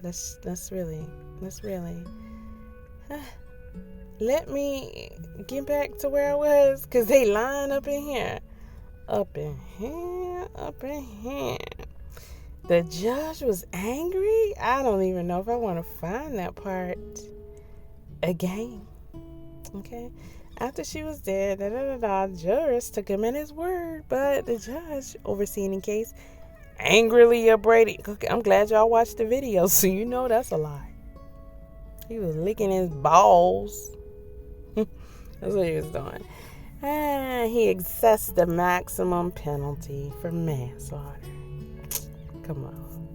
Let's really let me get back to where I was, because they line up in here. Up in here. The judge was angry. I don't even know if I want to find that part again. Okay. After she was dead, the jurors took him at his word, but the judge overseeing the case angrily upbraided. I'm glad y'all watched the video, so you know that's a lie. He was licking his balls. That's what he was doing. And he assessed the maximum penalty for manslaughter. Come on.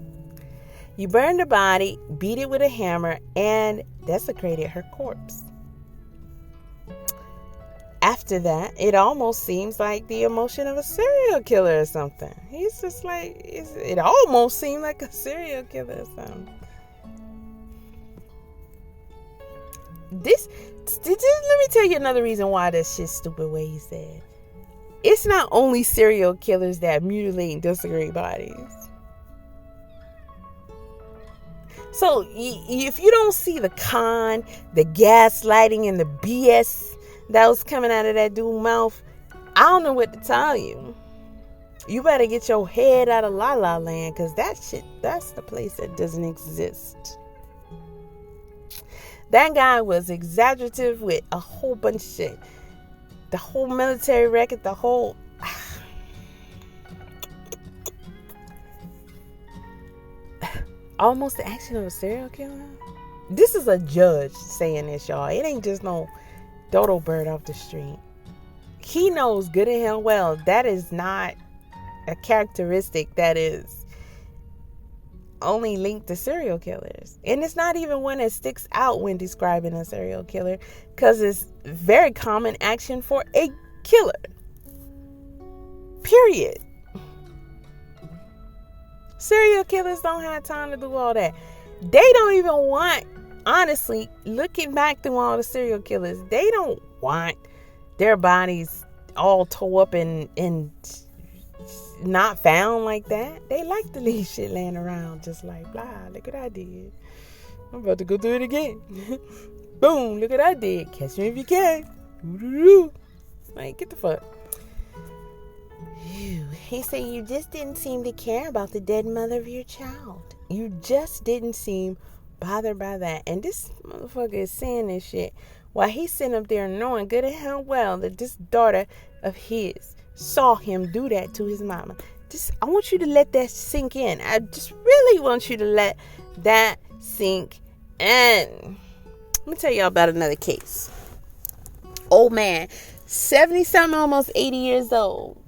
You burned the body, beat it with a hammer, and desecrated her corpse. After that, it almost seems like the emotion of a serial killer or something. He's just like, it almost seemed like a serial killer or something. Let me tell you another reason why this shit's stupid way he said. It's not only serial killers that mutilate and desecrate bodies. So if you don't see the con, the gaslighting, and the BS that was coming out of that dude's mouth, I don't know what to tell you. You better get your head out of La La Land, because that's the place that doesn't exist. That guy was exaggerative with a whole bunch of shit. The whole military record, the whole... almost the action of a serial killer. This is a judge saying this, y'all. It ain't just no dodo bird off the street. He knows good and hell well that is not a characteristic that is only linked to serial killers. And it's not even one that sticks out when describing a serial killer, because it's very common action for a killer. Period. Serial killers don't have time to do all that. They don't even want, honestly, looking back through all the serial killers, they don't want their bodies all tore up and not found like that. They like to leave shit laying around just like, blah, look what I did. I'm about to go through it again. Boom, look what I did. Catch me if you can. Like, get the fuck. He said, you just didn't seem to care about the dead mother of your child. You just didn't seem bothered by that. And this motherfucker is saying this shit while he's sitting up there knowing good and hell well that this daughter of his saw him do that to his mama. I want you to let that sink in. I just really want you to let that sink in. Let me tell y'all about another case. Old man, 70-something, almost 80 years old.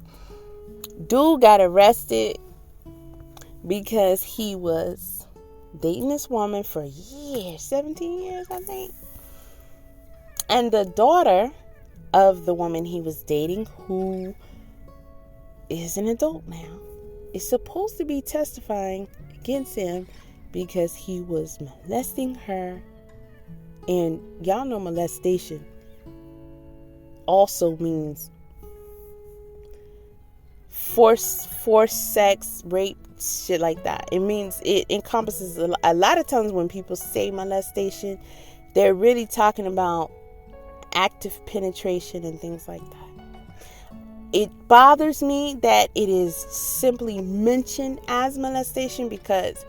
Dude got arrested because he was dating this woman for years, 17 years, I think. And the daughter of the woman he was dating, who is an adult now, is supposed to be testifying against him because he was molesting her. And y'all know molestation also means force, sex, rape, shit like that. It means, it encompasses a lot of times when people say molestation, they're really talking about active penetration and things like that. It bothers me that it is simply mentioned as molestation, because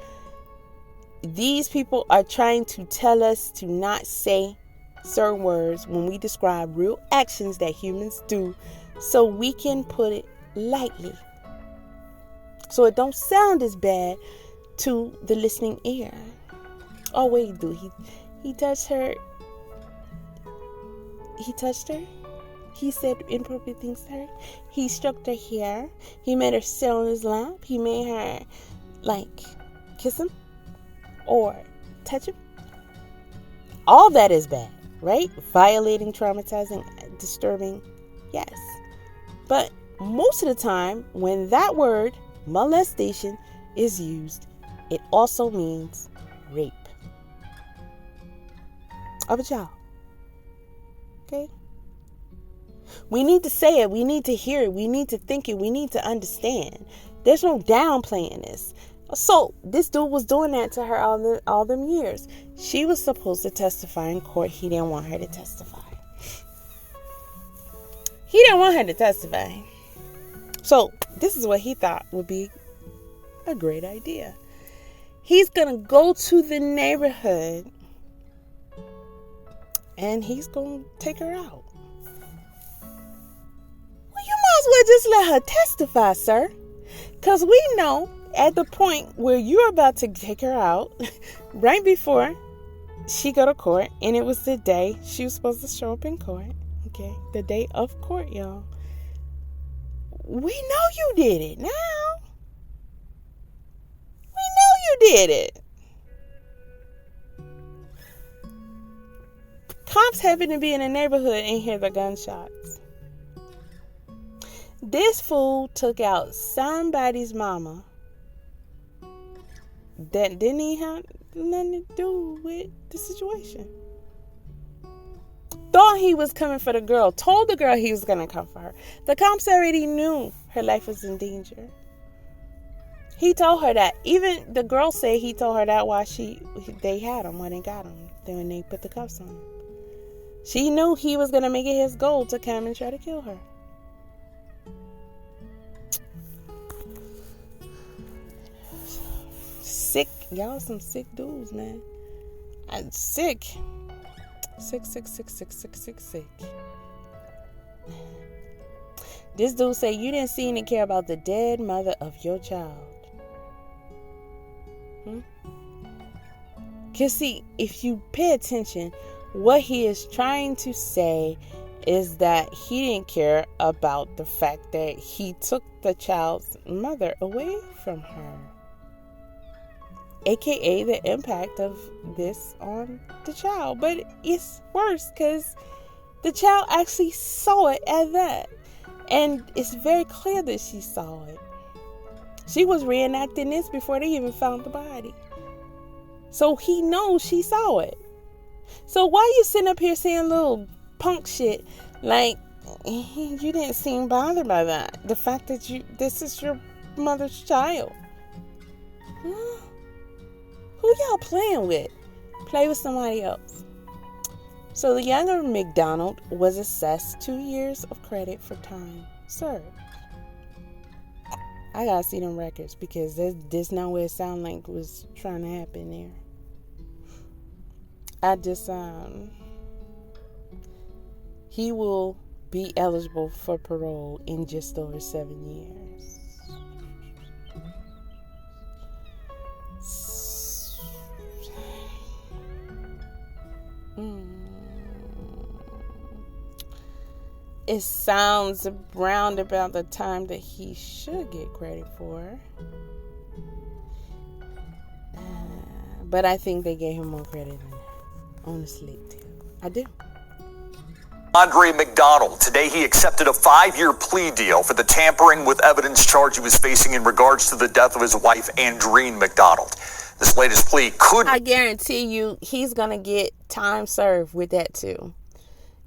these people are trying to tell us to not say certain words when we describe real actions that humans do, so we can put it lightly, so it don't sound as bad to the listening ear. Oh wait, dude, he touched her. He touched her. He said inappropriate things to her. He stroked her hair. He made her sit on his lap. He made her like kiss him or touch him. All that is bad, right? Violating, traumatizing, disturbing, yes. But most of the time, when that word molestation is used, it also means rape of a child. Okay? We need to say it. We need to hear it. We need to think it. We need to understand. There's no downplaying this. So this dude was doing that to her all them years. She was supposed to testify in court. He didn't want her to testify. So this is what he thought would be a great idea. He's going to go to the neighborhood and he's going to take her out. Well, you might as well just let her testify, sir. Because we know at the point where you're about to take her out, right before she go to court, and it was the day she was supposed to show up in court. Okay, the day of court, y'all. We know you did it now. We know you did it. Cops happen to be in the neighborhood and hear the gunshots. This fool took out somebody's mama that didn't even have nothing to do with the situation. Thought he was coming for the girl. Told the girl he was going to come for her. The cops already knew her life was in danger. He told her that. Even the girl said he told her that while they had him, when they got him. Then when they put the cuffs on him. She knew he was going to make it his goal to come and try to kill her. Sick. Y'all some sick dudes, man. I'm sick. Sick. This dude said you didn't seem to care about the dead mother of your child. Because see, if you pay attention, what he is trying to say is that he didn't care about the fact that he took the child's mother away from her. AKA the impact of this on the child. But it's worse because the child actually saw it as that. And it's very clear that she saw it. She was reenacting this before they even found the body. So he knows she saw it. So why you sitting up here saying little punk shit like you didn't seem bothered by that? The fact that this is your mother's child. Who y'all playing with? Play with somebody else. So the younger McDonald was assessed 2 years of credit for time served. I gotta see them records because this not what it sound like was trying to happen there. He will be eligible for parole in just over 7 years. It sounds around about the time that he should get credit for. But I think they gave him more credit than that. Honestly, too. I do. Andreen McDonald. Today he accepted a 5-year plea deal for the tampering with evidence charge he was facing in regards to the death of his wife, Andreen McDonald. This latest plea could... I guarantee you he's going to get time served with that too.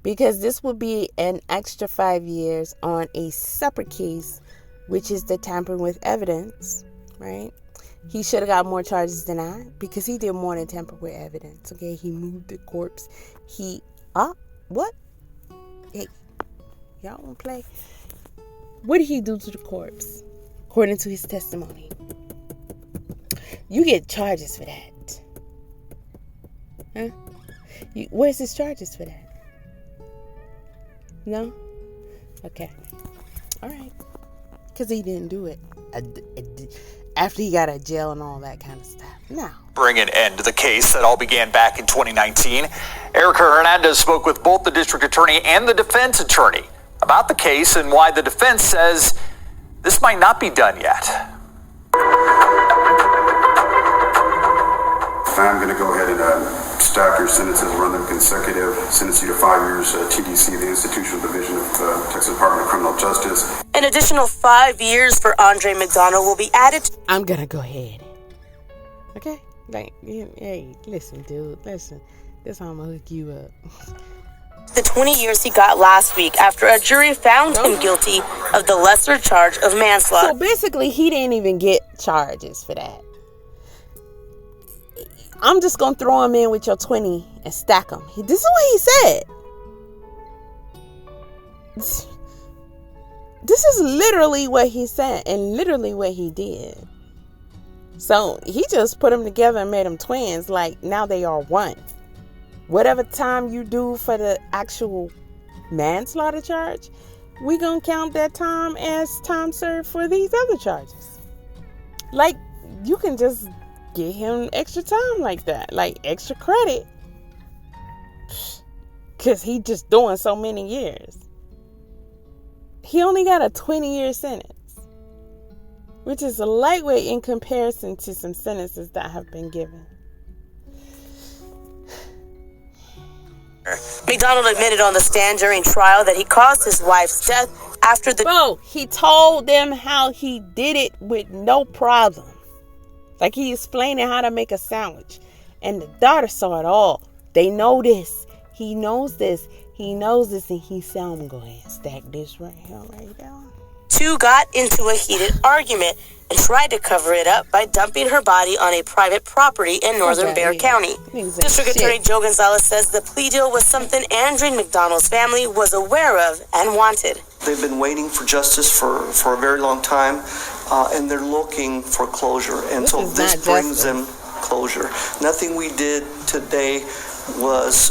Because this would be an extra 5 years on a separate case, which is the tampering with evidence, right? He should have got more charges than that because he did more than tamper with evidence, okay? He moved the corpse. What? Hey, y'all want to play? What did he do to the corpse? According to his testimony. You get charges for that. Huh? Where's his charges for that? No? Okay. All right. Because he didn't do it after he got out of jail and all that kind of stuff. No. Bring an end to the case that all began back in 2019. Erica Hernandez spoke with both the district attorney and the defense attorney about the case and why the defense says this might not be done yet. I'm going to go ahead and stack your sentences, run them consecutive, sentence you to 5 years TDC, the Institutional Division of the Texas Department of Criminal Justice. An additional 5 years for Andreen McDonald will be added. I'm going to go ahead. Okay? Like, hey, listen, dude, listen. This how I'm going to hook you up. The 20 years he got last week after a jury found him guilty of the lesser charge of manslaughter. So basically, he didn't even get charges for that. I'm just going to throw him in with your 20 and stack him. This is what he said. This is literally what he said and literally what he did. So he just put them together and made them twins. Like, now they are one. Whatever time you do for the actual manslaughter charge, we gonna count that time as time served for these other charges. Like, you can just give him extra time like that, like extra credit, because he just doing so many years. He only got a 20-year sentence, which is a lightweight in comparison to some sentences that have been given. McDonald admitted on the stand during trial that he caused his wife's death after the... Bro, he told them how he did it with no problem. Like, he explaining how to make a sandwich. And the daughter saw it all. They know this. He knows this. He knows this. And he said, I'm going to go ahead and stack this right here, right there. Two got into a heated argument and tried to cover it up by dumping her body on a private property in northern Bexar County. District Attorney Joe Gonzalez says the plea deal was something Andreen McDonald's family was aware of and wanted. They've been waiting for justice for a very long time, and they're looking for closure. And so this brings them closure. Nothing we did today was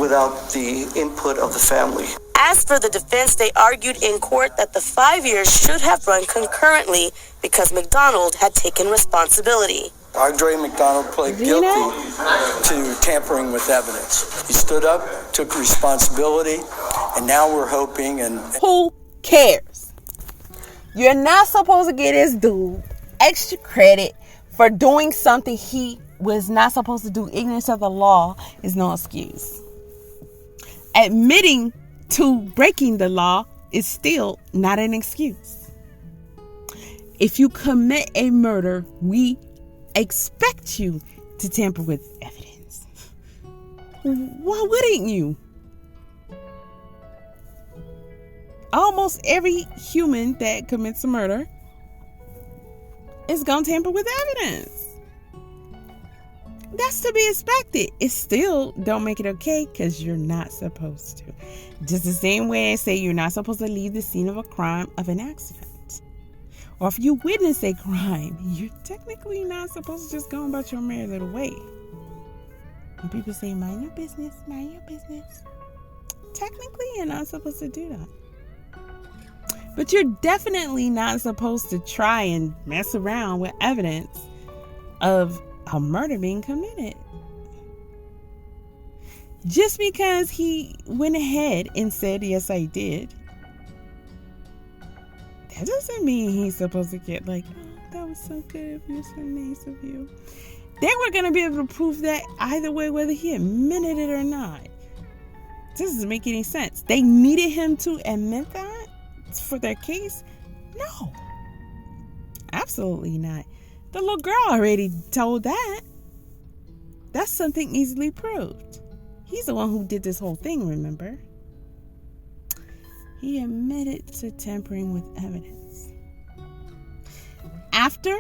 without the input of the family. As for the defense, they argued in court that the 5 years should have run concurrently because McDonald had taken responsibility. Andreen McDonald pled guilty to tampering with evidence. He stood up, took responsibility, and now we're hoping and... Who cares? You're not supposed to get this dude extra credit for doing something he was not supposed to do. Ignorance of the law is no excuse. Admitting to breaking the law is still not an excuse. If you commit a murder, we expect you to tamper with evidence. Why wouldn't you? Almost every human that commits a murder is going to tamper with evidence. That's to be expected. It still don't make it okay because you're not supposed to. Just the same way I say you're not supposed to leave the scene of a crime of an accident. Or if you witness a crime, you're technically not supposed to just go about your merry little way. When people say, mind your business, mind your business. Technically, you're not supposed to do that. But you're definitely not supposed to try and mess around with evidence of a murder being committed. Just because he went ahead and said, yes, I did, that doesn't mean he's supposed to get like, oh, that was so good of you, so nice of you. They were going to be able to prove that either way, whether he admitted it or not. This doesn't make any sense. They needed him to admit that for their case? No. Absolutely not. The little girl already told that. That's something easily proved. He's the one who did this whole thing, remember? He admitted to tampering with evidence. After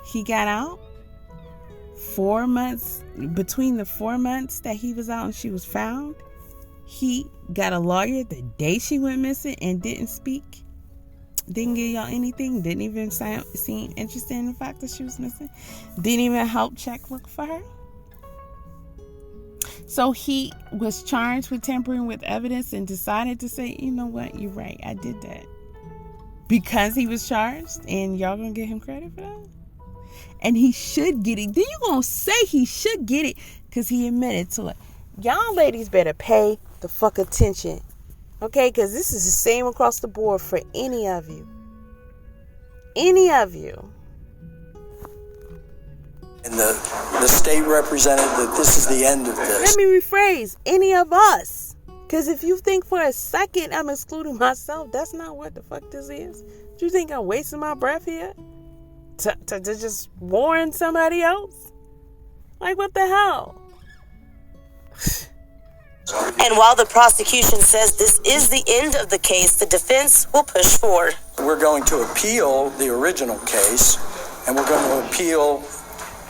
he got out, 4 months, between the 4 months that he was out and she was found, he got a lawyer the day she went missing and didn't speak. Didn't give y'all anything. Didn't even seem interested in the fact that she was missing. Didn't even help check look for her. So he was charged with tampering with evidence and decided to say, you know what, you're right, I did that. Because he was charged and y'all gonna give him credit for that? And he should get it. Then you gonna say he should get it because he admitted to it. Y'all ladies better pay the fuck attention. Okay, because this is the same across the board for any of you. Any of you. And the state represented that this is the end of this. Let me rephrase. Any of us. Because if you think for a second I'm excluding myself, that's not what the fuck this is. Do you think I'm wasting my breath here? To just warn somebody else? Like, what the hell? And while the prosecution says this is the end of the case, the defense will push forward. We're going to appeal the original case, and we're going to appeal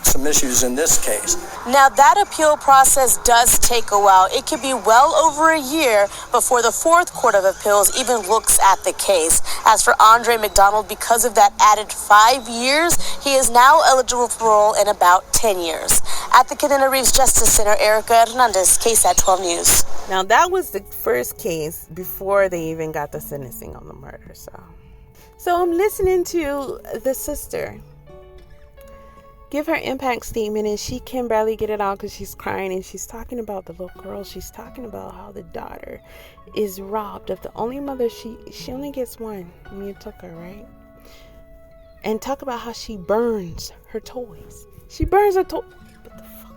some issues in this case. Now, that appeal process does take a while. It could be well over a year before the Fourth Court of Appeals even looks at the case. As for Andreen McDonald, because of that added 5 years, he is now eligible for parole in about 10 years. At the Canela Reeves Justice Center, Erica Hernandez, KSAT 12 News. Now, that was the first case before they even got the sentencing on the murder. So I'm listening to the sister give her impact statement, and she can barely get it out because she's crying, and she's talking about the little girl. She's talking about how the daughter is robbed of the only mother. She only gets one when you took her, right? And talk about how she burns her toys. She burns her toys. What the fuck?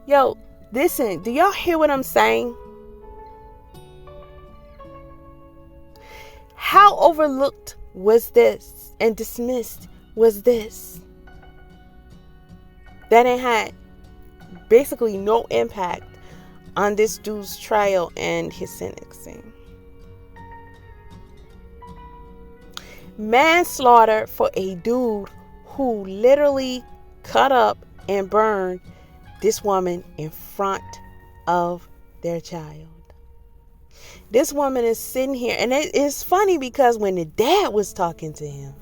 Yo, listen, do y'all hear what I'm saying? How overlooked was this and dismissed was this? That it had basically no impact on this dude's trial and his sentencing. Manslaughter for a dude who literally cut up and burned this woman in front of their child. This woman is sitting here, and it's funny because when the dad was talking to him,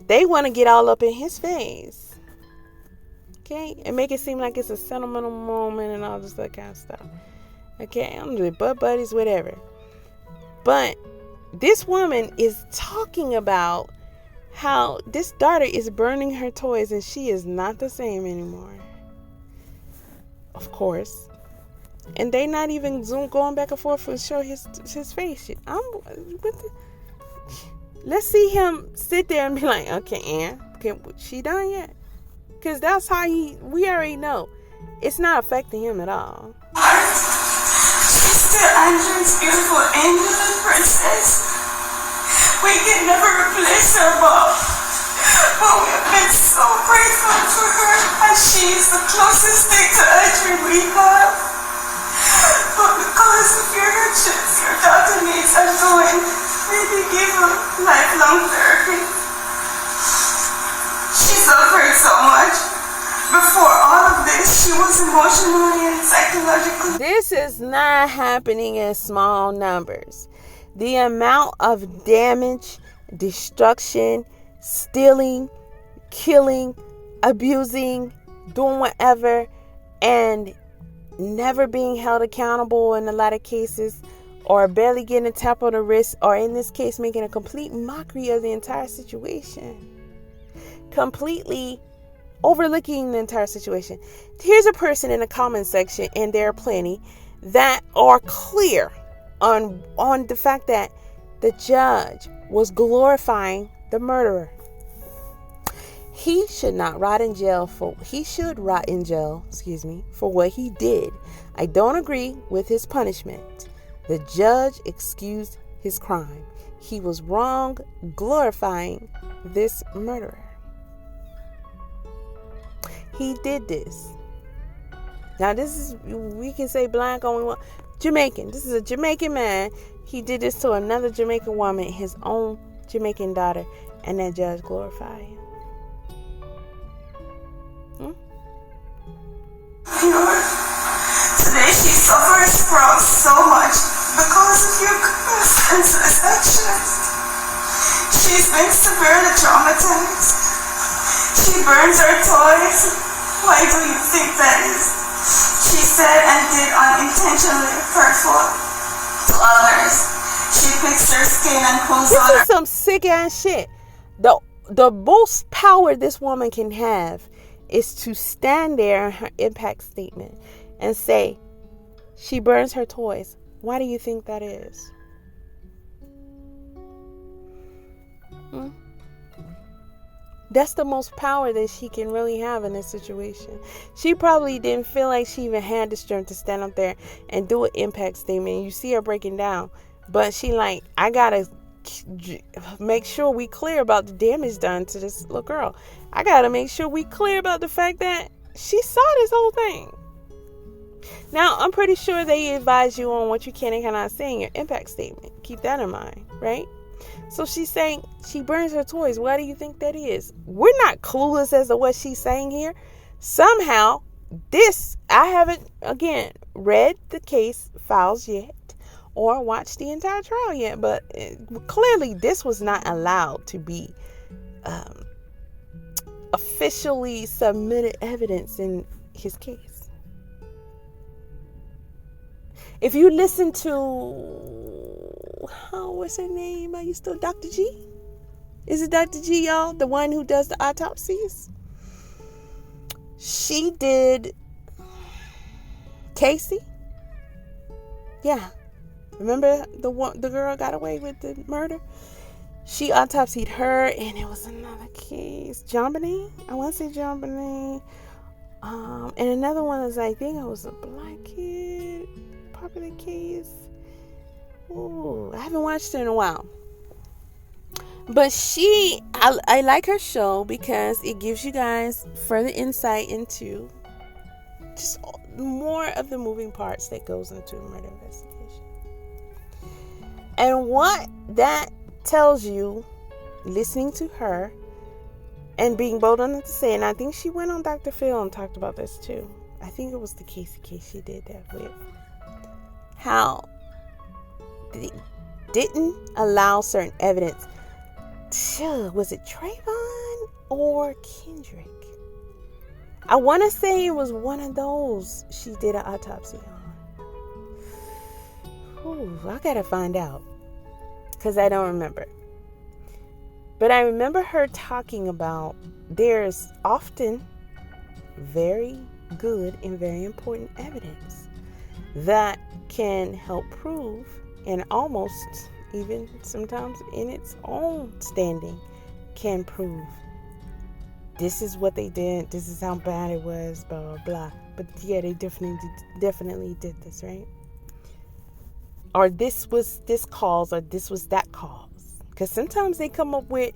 they want to get all up in his face. Okay, and make it seem like it's a sentimental moment and all this other kind of stuff. Okay, I'm doing butt buddies, whatever. But this woman is talking about how this daughter is burning her toys and she is not the same anymore. Of course. And they not even going back and forth to show his face. Let's see him sit there and be like, okay, Ann, she done yet? Because that's how we already know. It's not affecting him at all. She's still Andreen's beautiful angel and princess. We can never replace her, but we've been so grateful for her, as she is the closest thing to Andreen we have. But because of your actions, your daughter needs undergoing, maybe give her lifelong therapy. She suffered so much. Before all of this, she was emotionally and psychologically. This is not happening in small numbers. The amount of damage, destruction, stealing, killing, abusing, doing whatever, and never being held accountable in a lot of cases, or barely getting a tap on the wrist, or in this case, making a complete mockery of the entire situation. Completely overlooking the entire situation. Here's a person in the comment section, and there are plenty that are clear on the fact that the judge was glorifying the murderer. He should rot in jail for what he did. I don't agree with his punishment. The judge excused his crime. He was wrong glorifying this murderer. He did this. Now we can say black only one. Jamaican. This is a Jamaican man. He did this to another Jamaican woman, his own Jamaican daughter, and that judge glorified him. Today she suffers from so much because of your senseless actions. She's been severely traumatized. She burns her toys. Why do you think that is? She said and did unintentionally hurtful to others. She picks her skin and pulls on her. This is some sick ass shit. The most power this woman can have is to stand there in her impact statement and say she burns her toys. Why do you think that is? That's the most power that she can really have in this situation. She probably didn't feel like she even had the strength to stand up there and do an impact statement. You see her breaking down. But she like, I gotta make sure we clear about the damage done to this little girl. I gotta make sure we clear about the fact that she saw this whole thing. Now, I'm pretty sure they advise you on what you can and cannot say in your impact statement. Keep that in mind, right? So she's saying she burns her toys. Why do you think that is? We're not clueless as to what she's saying here. Somehow, I haven't, again, read the case files yet or watched the entire trial yet, but clearly this was not allowed to be officially submitted evidence in his case. If you listen to, what's her name? Are you still Dr. G? Is it Dr. G, y'all? The one who does the autopsies? She did Casey. Yeah. Remember the girl got away with the murder? She autopsied her, and it was another case. JonBenet? I want to say JonBenet. And another one is, I think it was a black kid. Popular case. Ooh, I haven't watched it in a while. But I like her show because it gives you guys further insight into just more of the moving parts that goes into a murder investigation. And what that tells you, listening to her and being bold enough to say, and I think she went on Dr. Phil and talked about this too. I think it was the Casey case she did that with. How they didn't allow certain evidence. Was it Trayvon or Kendrick? I want to say it was one of those she did an autopsy on. Ooh, I gotta find out because I don't remember. But I remember her talking about there's often very good and very important evidence that can help prove, and almost even sometimes in its own standing can prove, this is what they did, this is how bad it was, blah blah blah. But yeah, they definitely did this, right? Or this was this cause, or this was that cause. Because sometimes they come up with,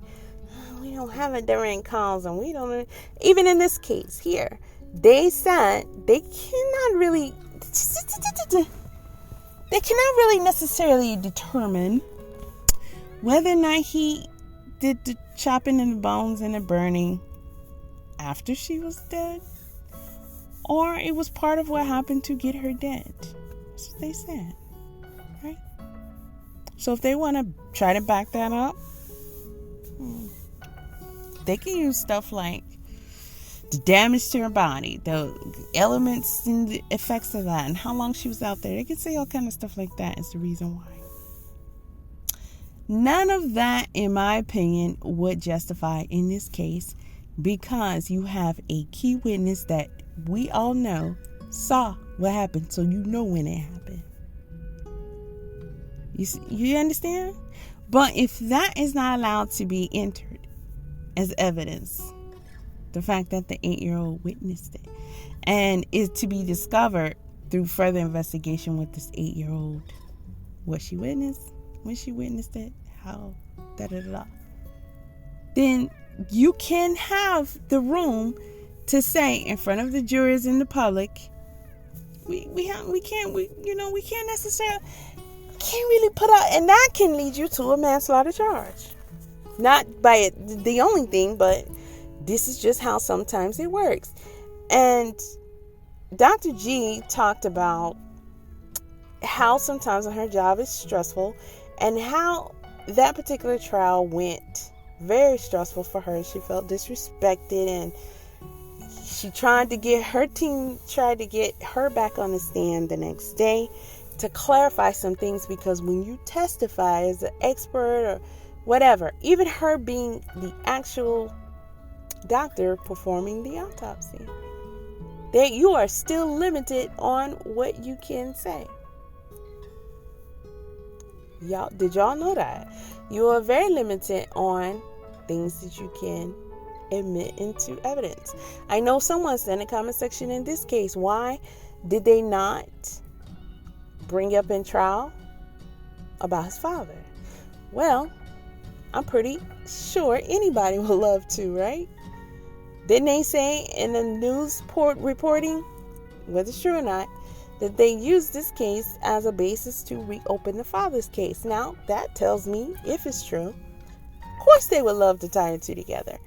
we don't have a direct cause, and we don't. Even in this case here, they said they cannot really necessarily determine whether or not he did the chopping and the bones and the burning after she was dead, or it was part of what happened to get her dead. That's what they said, right? So if they want to try to back that up, they can use stuff like the damage to her body, the elements and the effects of that, and how long she was out there. They can say all kind of stuff like that is the reason why. None of that, in my opinion, would justify in this case, because you have a key witness that we all know saw what happened, so you know when it happened. You understand? But if that is not allowed to be entered as evidence, the fact that the 8-year-old witnessed it, and is to be discovered through further investigation with this 8-year-old, what she witnessed, when she witnessed it, how, then you can have the room to say in front of the jurors and the public, we can't necessarily, can't really put out, and that can lead you to a manslaughter charge. Not by it, the only thing, but this is just how sometimes it works. And Dr. G talked about how sometimes her job is stressful, and how that particular trial went very stressful for her. She felt disrespected, and she tried to get her back on the stand the next day to clarify some things, because when you testify as an expert or whatever, even her being the actual doctor performing the autopsy, that you are still limited on what you can say. Did y'all know that? You are very limited on things that you can admit into evidence. I know someone said in the comment section in this case, why did they not bring up in trial about his father? Well, I'm pretty sure anybody would love to, right? Didn't they say in the news reporting, whether it's true or not, that they used this case as a basis to reopen the father's case. Now, that tells me, if it's true, of course they would love to tie the two together.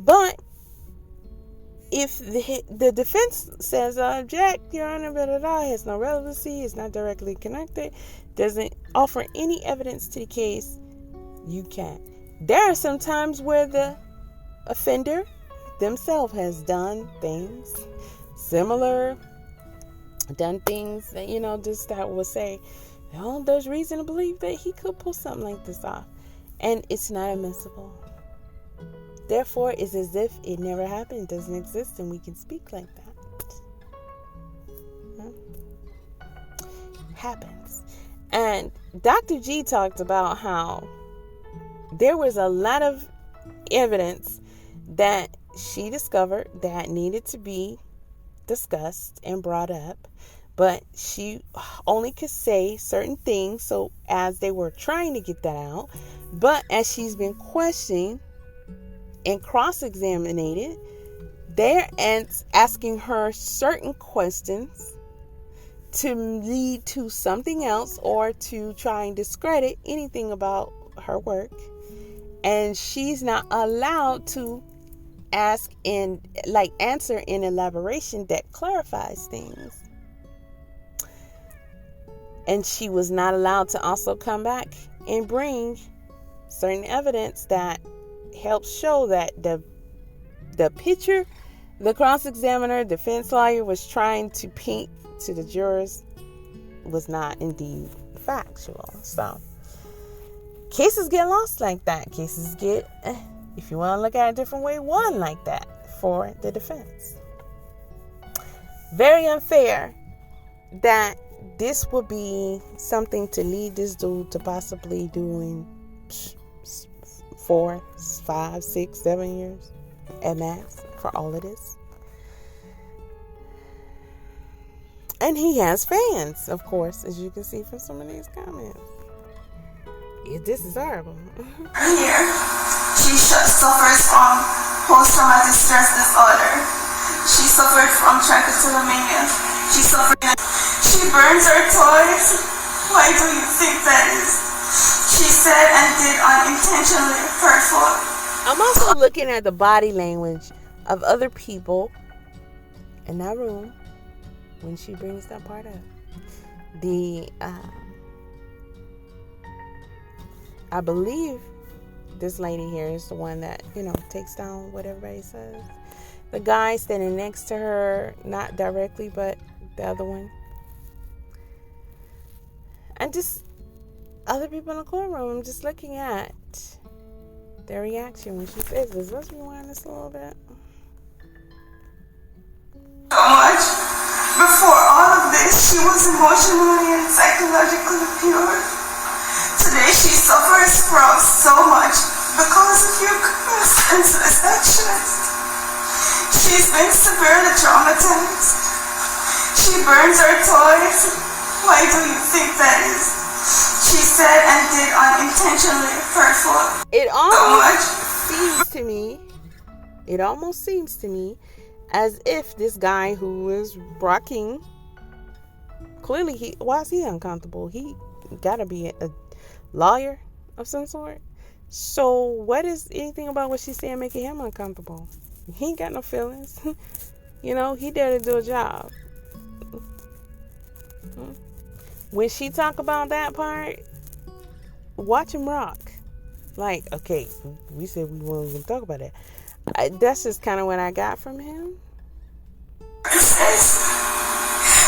But if the defense says, object, Your Honor, it has no relevancy, it's not directly connected, doesn't offer any evidence to the case, you can't. There are some times where the offender themselves has done things similar, done things that, just that would say, there's reason to believe that he could pull something like this off. And it's not admissible. Therefore, it's as if it never happened, doesn't exist, and we can speak like that. Happens. And Dr. G talked about how there was a lot of evidence that she discovered that needed to be discussed and brought up, but she only could say certain things, so as they were trying to get that out, but as she's been questioned and cross-examined, they're asking her certain questions to lead to something else or to try and discredit anything about her work, and she's not allowed to ask and answer in elaboration that clarifies things. And she was not allowed to also come back and bring certain evidence that helps show that the picture the cross-examiner, defense lawyer, was trying to paint to the jurors was not indeed factual. So cases get lost like that. Cases get, if you want to look at it a different way, won like that for the defense. Very unfair that this would be something to lead this dude to possibly doing 4, 5, 6, 7 years at max for all of this. And he has fans, of course, as you can see from some of these comments. This is horrible. Here, she suffers from post-traumatic stress disorder. She suffered from trichotillomania. She burns her toys. Why do you think that is? She said and did unintentionally hurtful. I'm also looking at the body language of other people in that room when she brings that part up. I believe this lady here is the one that, takes down what everybody says. The guy standing next to her, not directly, but the other one. And just other people in the courtroom, I'm just looking at their reaction when she says this. Let's rewind this a little bit. So much. Before all of this, she was emotionally and psychologically pure. Today, she suffers from so much because of your senseless actions. She's been severely traumatized. She burns her toys. Why do you think that is? She said and did unintentionally hurtful. It almost seems to me as if this guy who is rocking, clearly why is he uncomfortable? He gotta be a lawyer of some sort. So what is anything about what she's saying making him uncomfortable? He ain't got no feelings. He there to do a job. When she talk about that part, watch him rock. Like, okay, we said we weren't going to talk about that. That's just kind of what I got from him.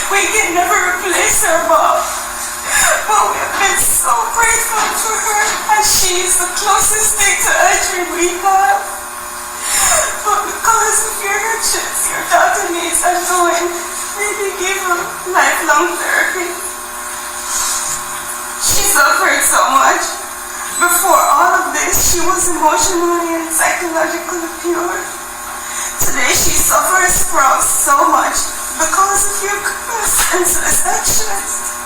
We can never replace her, Mom. But we've been so grateful to her, and she's the closest thing to Andreen we have. But because of your hurtships, your daughter needs undergoing, maybe give her lifelong therapy. She suffered so much. Before all of this, she was emotionally and psychologically pure. Today, she suffers from so much because of your senseless actions.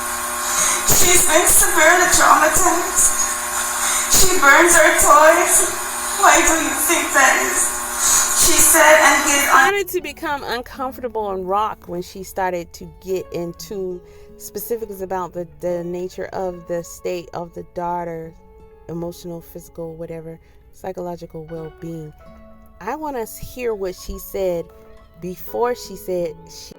She's been severely traumatized. She burns her toys. Why do you think that is? She said, and he started to become uncomfortable and rock when she started to get into specifics about the nature of the state of the daughter, emotional, physical, whatever, psychological well-being. I want to hear what she said before she said she